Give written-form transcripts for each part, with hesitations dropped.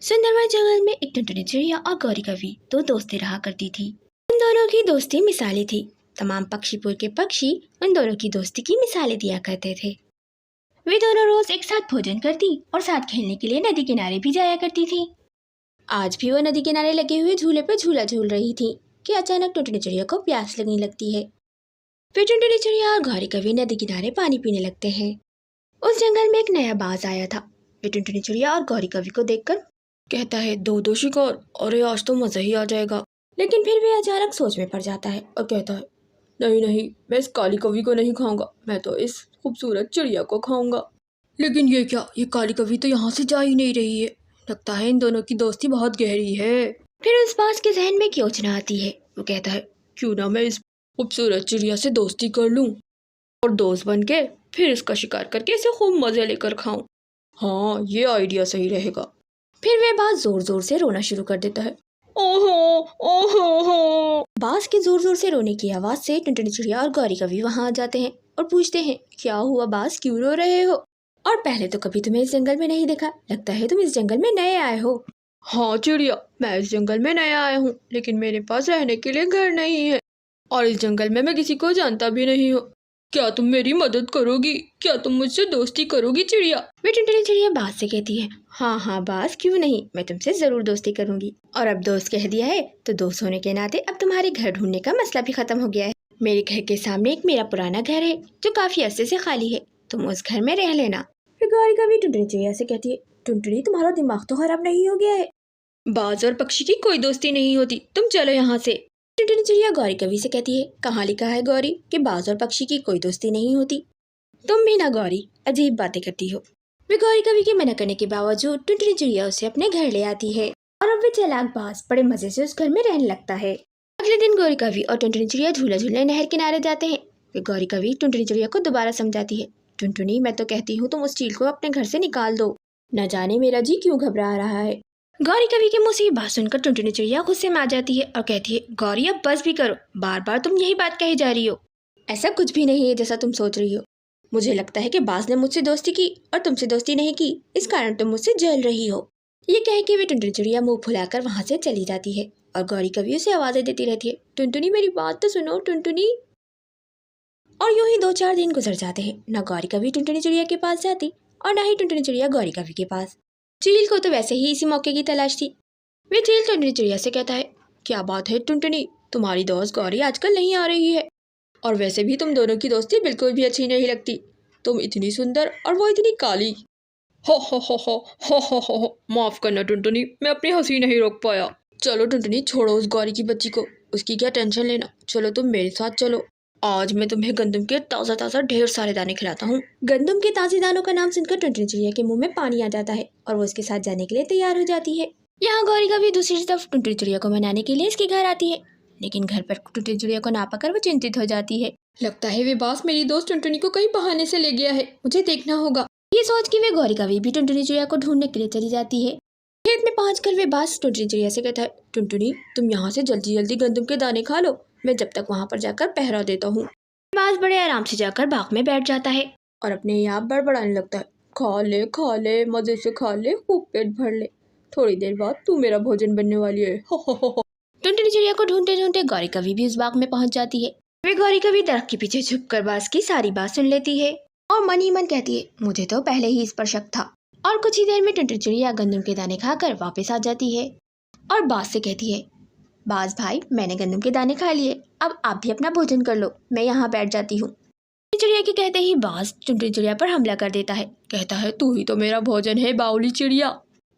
सुंदरवन जंगल में एक टुनटुनी चिड़िया और गौरी कवि दो दोस्तें रहा करती थी। उन दोनों की दोस्ती मिसाली थी। तमाम पक्षीपुर के पक्षी उन दोनों की दोस्ती की मिसालें दिया करते थे। वे दोनों रोज एक साथ भोजन करती और साथ खेलने के लिए नदी किनारे भी जाया करती थी। आज भी वो नदी किनारे लगे हुए झूले पर झूला झूल रही थी कि अचानक टुनटुनी चिड़िया को प्यास लगने लगती है। फिर टुनटुनी चिड़िया और गौरी कवि नदी किनारे पानी पीने लगते हैं। उस जंगल में एक नया बाज आया था। वे टुनटुनी चिड़िया और गौरी कवि को देखकर कहता है, दो दो शिकार, अरे आज तो मजा ही आ जाएगा। लेकिन फिर वे अचानक सोच में पड़ जाता है और कहता है, नहीं नहीं, मैं इस काली कवि को नहीं खाऊंगा, मैं तो इस खूबसूरत चिड़िया को खाऊंगा। लेकिन ये क्या, ये काली कवि तो यहाँ से जा ही नहीं रही है। लगता है इन दोनों की दोस्ती बहुत गहरी है। फिर उस बाज के जहन में एक योजना आती है। वो कहता है, क्यों ना मैं इस खूबसूरत चिड़िया से दोस्ती कर लूं और दोस्त बन के फिर इसका शिकार करके इसे खूब मजे लेकर खाऊं। हाँ, ये आइडिया सही रहेगा। फिर वह बाज जोर जोर से रोना शुरू कर देता है। ओहो ओहो। बाज के जोर जोर से रोने की आवाज से टुनटुनी चिड़िया और गौरी कवि वहां आ जाते हैं और पूछते हैं, क्या हुआ बाज, क्यों रो रहे हो? और पहले तो कभी तुम्हें इस जंगल में नहीं देखा, लगता है तुम इस जंगल में नए आए हो। हाँ चिड़िया, मैं इस जंगल में नया आया हूँ, लेकिन मेरे पास रहने के लिए घर नहीं है और इस जंगल में मैं किसी को जानता भी नहीं हूँ। क्या तुम मेरी मदद करोगी? क्या तुम मुझसे दोस्ती करोगी चिड़िया? वे टुनटुनी चिड़िया बाज से कहती है, हाँ हाँ बाज, क्यों नहीं, मैं तुमसे जरूर दोस्ती करूंगी। और अब दोस्त कह दिया है तो दोस्त होने के नाते अब तुम्हारे घर ढूंढने का मसला भी खत्म हो गया है। मेरे घर के सामने एक मेरा पुराना घर है जो काफी अरसे से खाली है, तुम उस घर में रह लेना। फिर गौरी कवि टुनटुनी चिड़िया से कहती है, टुनटुनी तुम्हारा दिमाग तो खराब नहीं हो गया है? बाज और पक्षी की कोई दोस्ती नहीं होती, तुम चलो यहाँ से। टुनटुनी चिड़िया गौरी कवि से कहती है, कहाँ लिखा है गौरी कि बाज और पक्षी की कोई दोस्ती नहीं होती? तुम भी ना गौरी, अजीब बातें करती हो। वे गौरी कवि के मना करने के बावजूद टुनटुनी चिड़िया उसे अपने घर ले आती है और अब वे चालाक बाज बड़े मजे से उस घर में रहने लगता है। अगले दिन गौरी कवि और टुनटुनी चिड़िया झूला झूलने नहर किनारे जाते हैं। वे गौरी कवि टुनटुनी चिड़िया को दोबारा समझाती है, टुनटुनी मैं तो कहती हूँ तुम उस चील को अपने घर से निकाल दो, न जाने मेरा जी क्यों घबरा रहा है। गौरी कवि के मुंह से ये बात सुनकर टुनटुनी चिड़िया गुस्से में आ जाती है और कहती है, गौरी अब बस भी करो, बार बार तुम यही बात कही जा रही हो। ऐसा कुछ भी नहीं है जैसा तुम सोच रही हो। मुझे लगता है कि बाज ने मुझसे दोस्ती की और तुमसे दोस्ती नहीं की, इस कारण तुम मुझसे जल रही हो। ये कह के वे टुनटुनी चिड़िया मुंह फुलाकर वहां से चली जाती है और गौरी कवि उसे आवाजें देती रहती है, टुनटुनी मेरी बात तो सुनो टुनटुनी। और यूं ही 2-4 दिन गुजर जाते हैं। न गौरी कवि टुनटुनी चिड़िया के पास जाती और न ही टुनटुनी चिड़िया गौरी कवि के पास। चील को तो वैसे ही इसी मौके की तलाश थी। वे चील टुनटुनी चिड़िया से कहता है, क्या बात है टुनटुनी, तुम्हारी दोस्त गौरी आजकल नहीं आ रही है और वैसे भी तुम दोनों की दोस्ती बिल्कुल भी अच्छी नहीं लगती। तुम इतनी सुंदर और वो इतनी काली। हो हो हो हो हो हो हो हो। माफ करना टुनटुनी, मैं अपनी हंसी नहीं रोक पाया। चलो टुनटुनी, छोड़ो उस गौरी की बच्ची को, उसकी क्या टेंशन लेना। चलो तुम मेरे साथ चलो, आज मैं तुम्हें गंदम के ताज़ा ताज़ा ढेर सारे दाने खिलाता हूँ। गंदम के ताज़े दानों का नाम सुनकर टुनटुनी चिड़िया के मुंह में पानी आ जाता है और वो उसके साथ जाने के लिए तैयार हो जाती है। यहाँ गौरी कवि दूसरी तरफ टुनटुनी चिड़िया को मनाने के लिए इसके घर आती है, लेकिन घर पर टुनटुनी चिड़िया को ना पाकर वो चिंतित हो जाती है। लगता है वे बास मेरी दोस्त टुनटुनी को कहीं बहाने से ले गया है, मुझे देखना होगा। ये सोच के वे गौरी कवि भी टुनटुनी चिड़िया को ढूंढने के लिए चली जाती है। खेत में पहुंचकर वे बास टुनटुनी चिड़िया से कहता है, टुनटुनी तुम यहाँ से जल्दी जल्दी गंदम के दाने खा लो, मैं जब तक वहाँ पर जाकर पहरा देता हूँ। बास बड़े आराम से जाकर बाग में बैठ जाता है और अपने आप बड़बड़ाने लगता है, खा ले मजे से खा ले, खूब पेट भर ले, थोड़ी देर बाद तू मेरा भोजन बनने वाली है। हो हो हो। टुनटुनी चिड़िया को ढूंढते ढूंढते गौरी कवि भी उस बाग में पहुंच जाती है। वे गौरी कवि दरख्त के पीछे छुपकर बास की सारी बात सुन लेती है और मन ही मन कहती है, मुझे तो पहले ही इस पर शक था। और कुछ ही देर में टुनटुनी चिड़िया गंदम के दाने खाकर वापस आ जाती है और बास से कहती है, बाज भाई मैंने गंदम के दाने खा लिए, अब आप भी अपना भोजन कर लो, मैं यहाँ बैठ जाती हूँ। चिड़िया के कहते ही बाज टुनटुनी चिड़िया पर हमला कर देता है। कहता है, तू ही तो मेरा भोजन है बावली चिड़िया,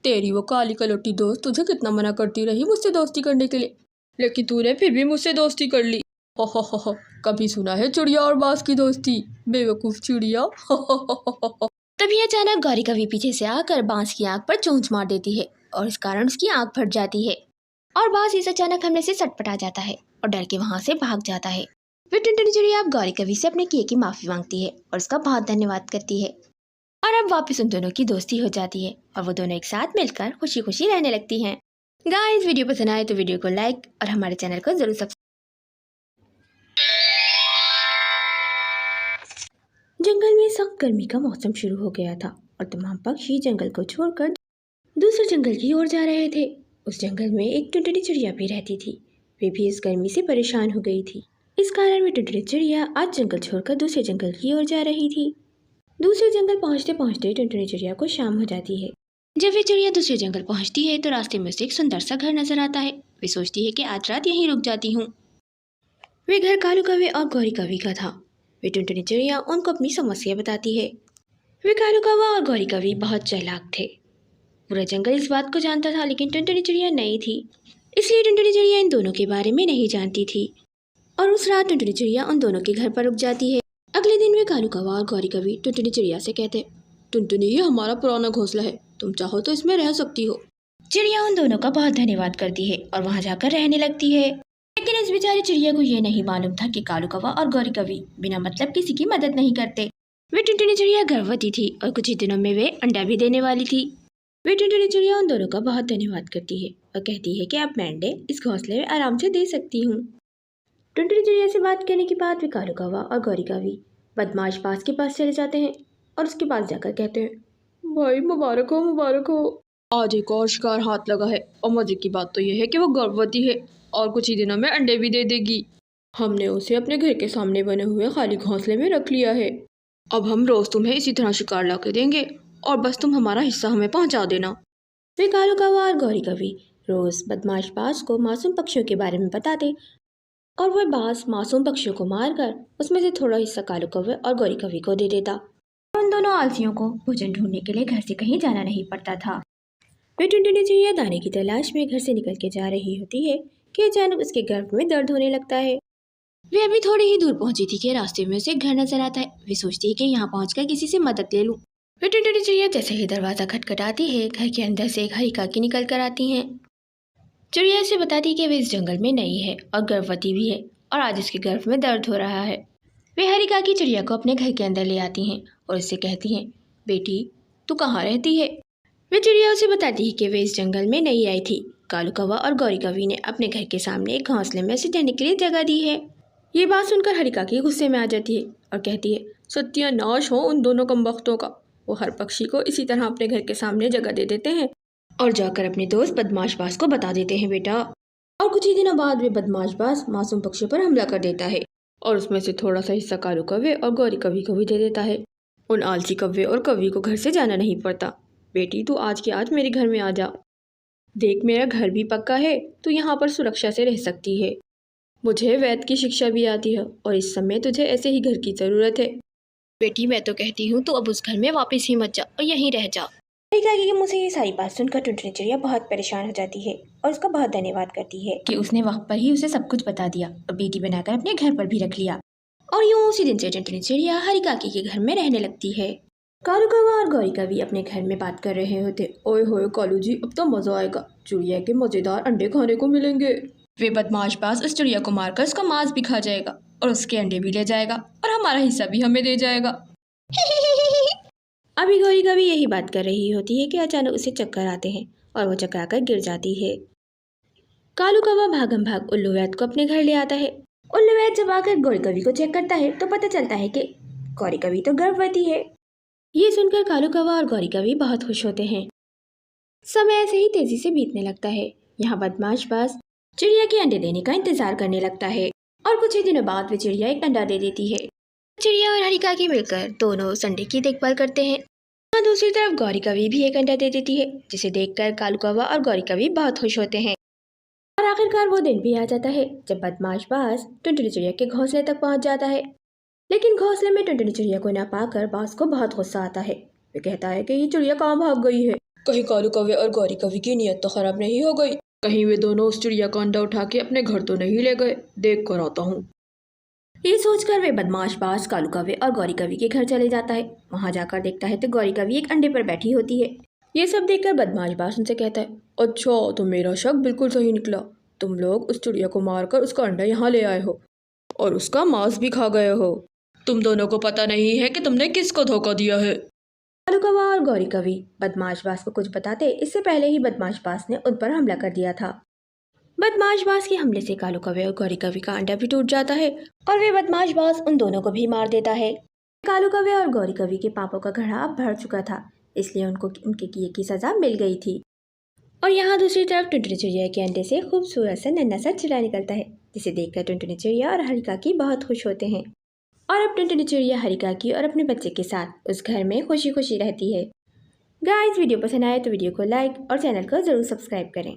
तेरी वो काली कलोटी दोस्त तुझे कितना मना करती रही मुझसे दोस्ती करने के लिए, लेकिन तूने फिर भी मुझसे दोस्ती कर ली। हो हो, कभी सुना है चिड़िया और बाज की दोस्ती, बेवकूफ चिड़िया। हो। तभी अचानक गौरी कवि पीछे से आकर बांस की आंख पर चोंच मार देती है और इस कारण उसकी आंख फट जाती है और बाज इस अचानक हमले से सटपटा जाता है और डर के वहां से भाग जाता है। फिर टुनटुनी चिड़िया अब गौरी कवि से अपने किए की माफी मांगती है और उसका बहुत धन्यवाद करती है और अब वापस उन दोनों की दोस्ती हो जाती है और वो दोनों एक साथ मिलकर खुशी खुशी रहने लगती हैं। गाइस, वीडियो पसंद आए तो वीडियो को लाइक और हमारे चैनल को जरूर सब्सक्राइब। जंगल में सख्त गर्मी का मौसम शुरू हो गया था और तमाम पक्षी जंगल को छोड़कर दूसरे जंगल की ओर जा रहे थे। उस जंगल में एक टुनटुनी चिड़िया भी रहती थी। वे भी इस गर्मी से परेशान हो गई थी। इस कारण वे टुनटुनी चिड़िया आज जंगल छोड़कर दूसरे जंगल की ओर जा रही थी। दूसरे जंगल पहुंचते पहुंचते टुनटुनी चिड़िया को शाम हो जाती है। जब वे चिड़िया दूसरे जंगल पहुंचती है तो रास्ते में उसे एक सुंदर सा घर नजर आता है। वे सोचती है कि आज रात यहीं रुक जाती हूँ। वे घर कालू कौवे और गौरी कौवी का था। वे टुनटुनी चिड़िया उनको अपनी समस्या बताती है। वे कालू कौवा और गौरी कौवी बहुत चालाक थे। पूरा जंगल इस बात को जानता था, लेकिन टुनटुनी चिड़िया नई थी, इसलिए टुनटुनी चिड़िया इन दोनों के बारे में नहीं जानती थी। और उस रात टुनटुनी चिड़िया उन दोनों के घर पर रुक जाती है। अगले दिन वे कालू कौवा और गौरी कौवी टुनटुनी चिड़िया से कहते, टुनटुनी ये हमारा पुराना घोंसला है, तुम चाहो तो इसमें रह सकती हो। चिड़िया उन दोनों का बहुत धन्यवाद करती है और वहाँ जाकर रहने लगती है। लेकिन इस बेचारी चिड़िया को ये नहीं मालूम था कि कालू कौवा और गौरी कौवी बिना मतलब किसी की मदद नहीं करते। वे टुनटुनी चिड़िया गर्भवती थी और कुछ ही दिनों में वे अंडा भी देने वाली थी। वे टुनटुनी चिड़िया उन दोनों का बहुत धन्यवाद करती है और कहती है कि अब मैं अंडे इस घोंसले में आराम से दे सकती हूँ। टुनटुनी चिड़िया से बात करने के बाद वे कालू कौवा और गौरी कौवी बदमाश बाज के पास चले जाते हैं और उसके पास जाकर कहते हैं, भाई मुबारक हो मुबारक हो, आज एक और शिकार हाथ लगा है और मजे की बात तो यह है कि वो गर्भवती है और कुछ ही दिनों में अंडे भी दे देगी। हमने उसे अपने घर के सामने बने हुए खाली घोंसले में रख लिया है। अब हम रोज तुम्हें इसी तरह शिकार ला के देंगे और बस तुम हमारा हिस्सा हमें पहुंचा देना। वे कालू कौवा और गौरी कौवी रोज बदमाश बाज को मासूम पक्षियों के बारे में बताते और वह बाज मासूम पक्षियों को मारकर उसमें से थोड़ा हिस्सा कालू कौवे और गौरी कौवी को दे देता। उन दोनों आलसियों को भोजन ढूंढने के लिए घर से कहीं जाना नहीं पड़ता था। वे टुनटुनी चिड़िया दाने की तलाश में घर से निकल के जा रही होती है कि अचानक उसके गर्भ में दर्द होने लगता है। वे अभी थोड़ी ही दूर पहुंची थी कि रास्ते में उसे एक घर नजर आता है। वे सोचती है कि यहाँ पहुंचकर किसी से मदद ले लूं। वे टुनटुनी चिड़िया जैसे ही दरवाजा खटखटाती है, घर के अंदर से एक हरी काकी निकल कर आती हैं। चिड़िया से बताती कि वे इस जंगल में नई है और गर्भवती भी है और आज इसके गर्भ में दर्द हो रहा है। वे हरी काकी चिड़िया को अपने घर के अंदर ले आती हैं और उससे कहती हैं, बेटी तू कहाँ रहती है। वे चिड़िया उसे बताती है कि वे इस जंगल में नई आई थी। कालू कौवा और गौरी कौवी ने अपने घर के सामने एक घोंसले में उसे रहने के लिए जगह दी है। ये बात सुनकर हरी काकी गुस्से में आ जाती है और कहती है, सत्यानाश हो उन दोनों कमबख्तों का। वो हर पक्षी को इसी तरह अपने घर के सामने जगह दे देते हैं और जाकर अपने दोस्त बदमाश बाज को बता देते हैं बेटा। और कुछ ही दिनों बाद वे बदमाश बाज मासूम पक्षियों पर हमला कर देता है और उसमें से थोड़ा सा हिस्सा कालू कौवे और गौरी कौवी को भी दे देता है। उन आलसी कौवे और कौवी को घर से जाना नहीं पड़ता। बेटी तू आज के आज मेरे घर में आ जा। देख मेरा घर भी पक्का है, तू यहाँ पर सुरक्षा से रह सकती है। मुझे वैद्य की शिक्षा भी आती है और इस समय तुझे ऐसे ही घर की ज़रूरत है। बेटी मैं तो कहती हूँ तू अब उस घर में वापस ही मत जा और यहीं रह जा। कि मुझे ये सारी बात सुनकर टुनटुनी चिड़िया बहुत परेशान हो जाती है और उसका बहुत धन्यवाद करती है कि उसने वक्त पर ही उसे सब कुछ बता दिया और बेटी बनाकर अपने घर पर भी रख लिया। और यूं उसी दिन से टुनटुनी चिड़िया हरी काकी के घर में रहने लगती है। कालू कौवा और गौरी कौवी अपने घर में बात कर रहे होते। ओए होए कालू जी, अब तो मजा आएगा, चिड़िया के मजेदार अंडे खाने को मिलेंगे। वे बदमाश बाज उस चिड़िया को मारकर उसका मांस भी खा जाएगा और उसके अंडे भी ले जाएगा और हमारा हिस्सा भी हमें दे जाएगा। अभी गौरी कौवी यही बात कर रही होती है कि अचानक उसे चक्कर आते हैं और वो चकराकर गिर जाती है। कालू कौवा भागम भाग उल्लू वैद्य को अपने घर ले आता है। उल्लू वैद्य जब आकर गौरी कौवी को चेक करता है तो पता चलता है कि गौरी कौवी तो गर्भवती है। ये सुनकर कालू कौवा और गौरी कौवी बहुत खुश होते हैं। समय ऐसे ही तेजी से बीतने लगता है। यहाँ बदमाश बाज चिड़िया के अंडे देने का इंतजार करने लगता है और कुछ ही दिनों बाद वे चिड़िया एक अंडा दे देती है। चिड़िया और हरी काकी मिलकर दोनों उस अंडे की देखभाल करते हैं। वहाँ दूसरी तरफ गौरी कौवी भी एक अंडा दे देती है, जिसे देखकर कालू कौवा और गौरी कौवी बहुत खुश होते हैं। और आखिरकार वो दिन भी आ जाता है जब बदमाश बाज टुनटुनी चिड़िया के घोंसले तक पहुंच जाता है। लेकिन घोंसले में टुनटुनी चिड़िया को न पाकर बाज को बहुत गुस्सा आता है। वे कहता है कि ये चिड़िया कहाँ भाग गई है। कहीं कालू कौवे और गौरी कौवी की नीयत तो खराब नहीं हो गई। कहीं वे दोनों उस चिड़िया का अंडा उठा के अपने घर तो नहीं ले गए। देख कर आता हूँ। ये सोचकर वे बदमाश बाज कालू कौवे और गौरी कौवी के घर चले जाता है। वहाँ जाकर देखता है तो गौरी कौवी एक अंडे पर बैठी होती है। ये सब देखकर बदमाश बाज उनसे कहता है, अच्छा तो मेरा शक बिल्कुल सही निकला। तुम लोग उस चिड़िया को मारकर उसका अंडा यहाँ ले आए हो और उसका मांस भी खा गए हो। तुम दोनों को पता नहीं है कि तुमने किसको धोखा दिया है। कालू कौवा और गौरी कौवी बदमाश बाज को कुछ बताते इससे पहले ही बदमाश बाज ने उन पर हमला कर दिया था। बदमाश बाज के हमले से कालू कौवे और गौरी कौवी का अंडा भी टूट जाता है और वे बदमाश बाज उन दोनों को भी मार देता है। कालू कौवे और गौरी कौवी के पापों का घड़ा अब भर चुका था, इसलिए उनको उनके किए की सजा मिल गई थी। और यहाँ दूसरी तरफ टुनटुनी चिड़िया के अंडे से खूबसूरत सा नन्हा सा चिड़ा निकलता है, जिसे देखकर टुनटुनी चिड़िया और हरी काकी बहुत खुश होते हैं। और अब टुनटुनी चिड़िया हरी काकी और अपने बच्चे के साथ उस घर में खुशी खुशी रहती है। गाइस, वीडियो पसंद आए तो वीडियो को लाइक और चैनल को ज़रूर सब्सक्राइब करें।